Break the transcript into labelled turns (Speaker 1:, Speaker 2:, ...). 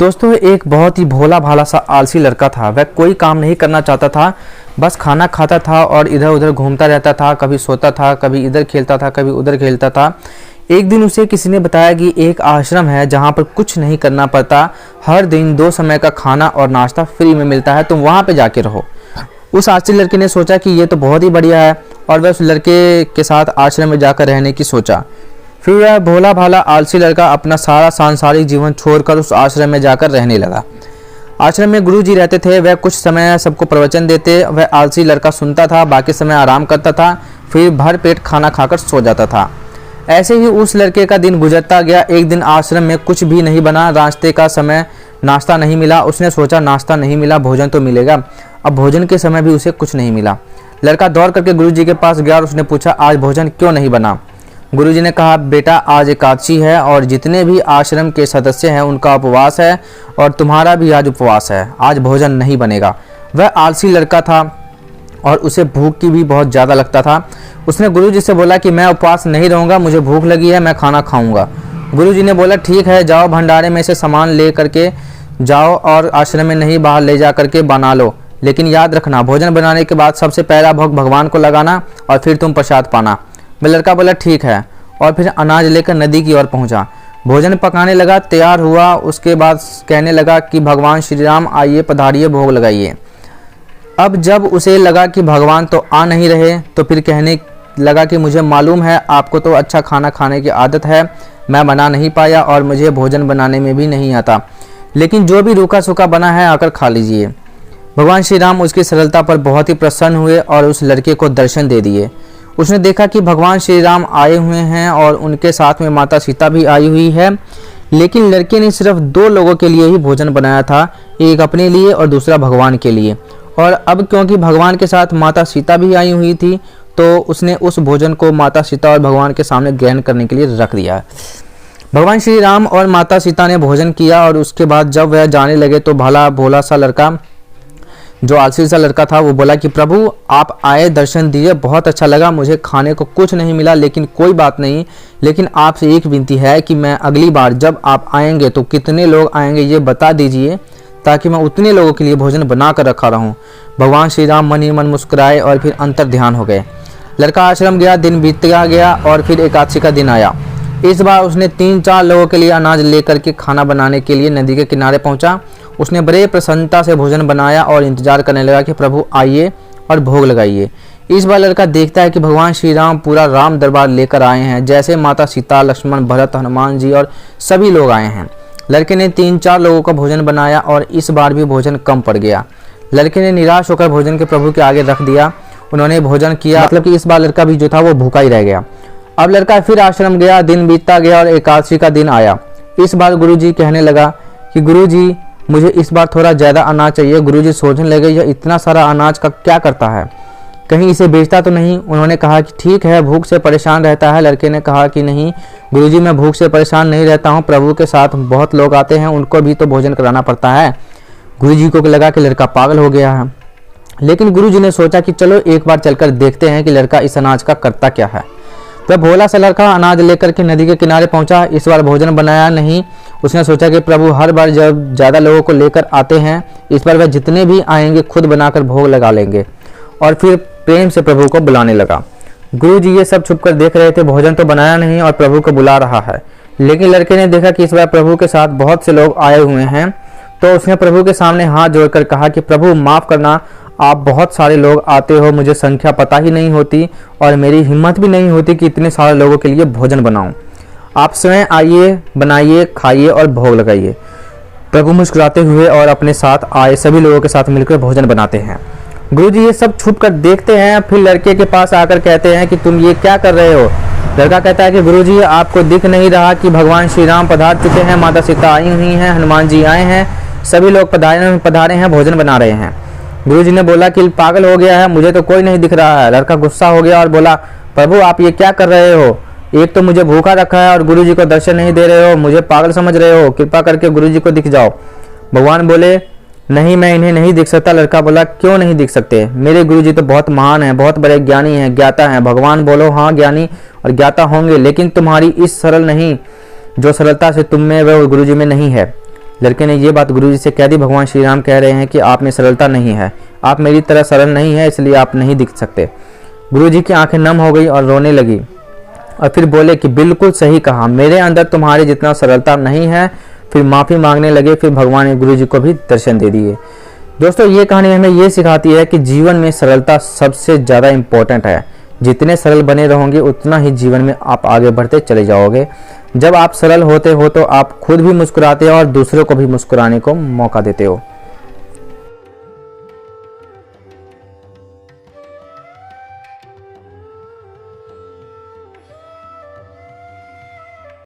Speaker 1: दोस्तों एक बहुत ही भोला भाला सा आलसी लड़का था। वह कोई काम नहीं करना चाहता था, बस खाना खाता था और इधर उधर घूमता रहता था। कभी सोता था, कभी इधर खेलता था, कभी उधर खेलता था। एक दिन उसे किसी ने बताया कि एक आश्रम है जहाँ पर कुछ नहीं करना पड़ता, हर दिन 2 समय का खाना और नाश्ता फ्री में मिलता है, तुम वहाँ पे जाके रहो। उस आलसी लड़के ने सोचा कि ये तो बहुत ही बढ़िया है और वह उस लड़के के साथ आश्रम में जाकर रहने की सोचा। फिर वह भोला भाला आलसी लड़का अपना सारा सांसारिक जीवन छोड़कर उस आश्रम में जाकर रहने लगा। आश्रम में गुरु जी रहते थे। वह कुछ समय सबको प्रवचन देते, वह आलसी लड़का सुनता था, बाकी समय आराम करता था, फिर भर पेट खाना खाकर सो जाता था। ऐसे ही उस लड़के का दिन गुजरता गया। एक दिन आश्रम में कुछ भी नहीं बना, नाश्ते का समय नाश्ता नहीं मिला। उसने सोचा नाश्ता नहीं मिला, भोजन तो मिलेगा। अब भोजन के समय भी उसे कुछ नहीं मिला। लड़का दौड़ करके गुरु जी के पास गया और उसने पूछा, आज भोजन क्यों नहीं बना? गुरुजी ने कहा, बेटा आज एकादशी है और जितने भी आश्रम के सदस्य हैं उनका उपवास है और तुम्हारा भी आज उपवास है, आज भोजन नहीं बनेगा। वह आलसी लड़का था और उसे भूख की भी बहुत ज़्यादा लगता था। उसने गुरुजी से बोला कि मैं उपवास नहीं रहूँगा, मुझे भूख लगी है, मैं खाना खाऊँगा। गुरुजी ने बोला, ठीक है, जाओ भंडारे में से सामान ले करके जाओ और आश्रम में नहीं बाहर ले जा करके बना लो, लेकिन याद रखना भोजन बनाने के बाद सबसे पहला भोग भगवान को लगाना और फिर तुम प्रसाद पाना। वह लड़का बोला, ठीक है, और फिर अनाज लेकर नदी की ओर पहुंचा। भोजन पकाने लगा, तैयार हुआ। उसके बाद कहने लगा कि भगवान श्री राम आइए, पधारिए, भोग लगाइए। अब जब उसे लगा कि भगवान तो आ नहीं रहे तो फिर कहने लगा कि मुझे मालूम है आपको तो अच्छा खाना खाने की आदत है, मैं बना नहीं पाया और मुझे भोजन बनाने में भी नहीं आता, लेकिन जो भी रूखा सूखा बना है आकर खा लीजिए। भगवान श्री राम उसकी सरलता पर बहुत ही प्रसन्न हुए और उस लड़के को दर्शन दे दिए। उसने देखा कि भगवान श्री राम आए हुए हैं और उनके साथ में माता सीता भी आई हुई है, लेकिन लड़के ने सिर्फ 2 लोगों के लिए ही भोजन बनाया था, एक अपने लिए और दूसरा भगवान के लिए। और अब क्योंकि भगवान के साथ माता सीता भी आई हुई थी तो उसने उस भोजन को माता सीता और भगवान के सामने ग्रहण करने के लिए रख दिया। भगवान श्री राम और माता सीता ने भोजन किया और उसके बाद जब वह जाने लगे तो भला भोला सा लड़का, जो आलसी सा लड़का था, वो बोला कि प्रभु आप आए, दर्शन दिए, बहुत अच्छा लगा, मुझे खाने को कुछ नहीं मिला, लेकिन कोई बात नहीं, लेकिन आपसे एक विनती है कि मैं अगली बार जब आप आएंगे तो कितने लोग आएंगे ये बता दीजिए ताकि मैं उतने लोगों के लिए भोजन बना कर रखा रहूं। भगवान श्री राम मन ही मन मुस्कुराए और फिर अंतर ध्यान हो गए। लड़का आश्रम गया, दिन बीतता गया और फिर एकादशी का दिन आया। इस बार उसने 3-4 लोगों के लिए अनाज लेकर के खाना बनाने के लिए नदी के किनारे पहुंचा। उसने बड़े प्रसन्नता से भोजन बनाया और इंतजार करने लगा कि प्रभु आइए और भोग लगाइए। इस बार लड़का देखता है कि भगवान श्री राम पूरा राम दरबार लेकर आए हैं, जैसे माता सीता, लक्ष्मण, भरत, हनुमान जी और सभी लोग आए हैं। लड़के ने 3-4 लोगों का भोजन बनाया और इस बार भी भोजन कम पड़ गया। लड़के ने निराश होकर भोजन के प्रभु के आगे रख दिया। उन्होंने भोजन किया, मतलब कि इस बार लड़का भी जो था वो भूखा ही रह गया। अब लड़का फिर आश्रम गया, दिन बीतता गया और एकादशी का दिन आया। इस बार गुरुजी कहने लगा कि गुरुजी मुझे इस बार थोड़ा ज़्यादा अनाज चाहिए। गुरुजी सोचने लगे यह इतना सारा अनाज का क्या करता है, कहीं इसे बेचता तो नहीं। उन्होंने कहा कि ठीक है, भूख से परेशान रहता है। लड़के ने कहा कि नहीं गुरुजी, मैं भूख से परेशान नहीं रहता हूँ, प्रभु के साथ बहुत लोग आते हैं, उनको भी तो भोजन कराना पड़ता है। गुरुजी को लगा कि लड़का पागल हो गया है, लेकिन गुरुजी ने सोचा कि चलो एक बार चलकर देखते हैं कि लड़का इस अनाज का करता क्या है। तब भोला सा लड़का अनाज लेकर के नदी के किनारे पहुंचा। इस बार भोजन बनाया नहीं। उसने सोचा कि प्रभु हर बार जब ज़्यादा लोगों को लेकर आते हैं, इस बार वह जितने भी आएंगे खुद बनाकर भोग लगा लेंगे। और फिर प्रेम से प्रभु को बुलाने लगा। गुरु जी ये सब छुपकर देख रहे थे, भोजन तो बनाया नहीं और प्रभु को बुला रहा है। लेकिन लड़के ने देखा कि इस बार प्रभु के साथ बहुत से लोग आए हुए हैं, तो उसने प्रभु के सामने हाथ जोड़कर कहा कि प्रभु माफ़ करना, आप बहुत सारे लोग आते हो, मुझे संख्या पता ही नहीं होती और मेरी हिम्मत भी नहीं होती कि इतने सारे लोगों के लिए भोजन बनाऊं। आप स्वयं आइए, बनाइए, खाइए और भोग लगाइए। प्रभु मुस्कुराते हुए और अपने साथ आए सभी लोगों के साथ मिलकर भोजन बनाते हैं। गुरुजी ये सब छुप कर देखते हैं, फिर लड़के के पास आकर कहते हैं कि तुम ये क्या कर रहे हो। लड़का कहता है कि गुरुजी आपको दिख नहीं रहा कि भगवान श्री राम पधार चुके हैं, माता सीता आई हुई हैं, हनुमान जी आए हैं, सभी लोग पधारे हैं, भोजन बना रहे हैं। गुरुजी ने बोला कि पागल हो गया है, मुझे तो कोई नहीं दिख रहा है। लड़का गुस्सा हो गया और बोला, प्रभु आप ये क्या कर रहे हो, एक तो मुझे भूखा रखा है और गुरुजी को दर्शन नहीं दे रहे हो, मुझे पागल समझ रहे हो, कृपा करके गुरुजी को दिख जाओ। भगवान बोले, नहीं मैं इन्हें नहीं दिख सकता। लड़का बोला, क्यों नहीं दिख सकते, मेरे गुरुजी तो बहुत महान हैं, बहुत बड़े ज्ञानी हैं, ज्ञाता हैं। भगवान बोलो, हाँ ज्ञानी और ज्ञाता होंगे, लेकिन तुम्हारी इस सरल नहीं, जो सरलता से तुम में वह गुरुजी में नहीं है। लड़के ने ये बात गुरुजी से कह दी। भगवान श्री राम कह रहे हैं कि आप में सरलता नहीं है, आप मेरी तरह सरल नहीं है, इसलिए आप नहीं दिख सकते। गुरुजी की आंखें नम हो गई और रोने लगी और फिर बोले कि बिल्कुल सही कहा, मेरे अंदर तुम्हारे जितना सरलता नहीं है। फिर माफ़ी मांगने लगे। फिर भगवान ने गुरुजी को भी दर्शन दे दिए। दोस्तों, ये कहानी हमें ये सिखाती है कि जीवन में सरलता सबसे ज़्यादा इम्पोर्टेंट है। जितने सरल बने रहोगे उतना ही जीवन में आप आगे बढ़ते चले जाओगे। जब आप सरल होते हो तो आप खुद भी मुस्कुराते हो और दूसरों को भी मुस्कुराने को मौका देते हो।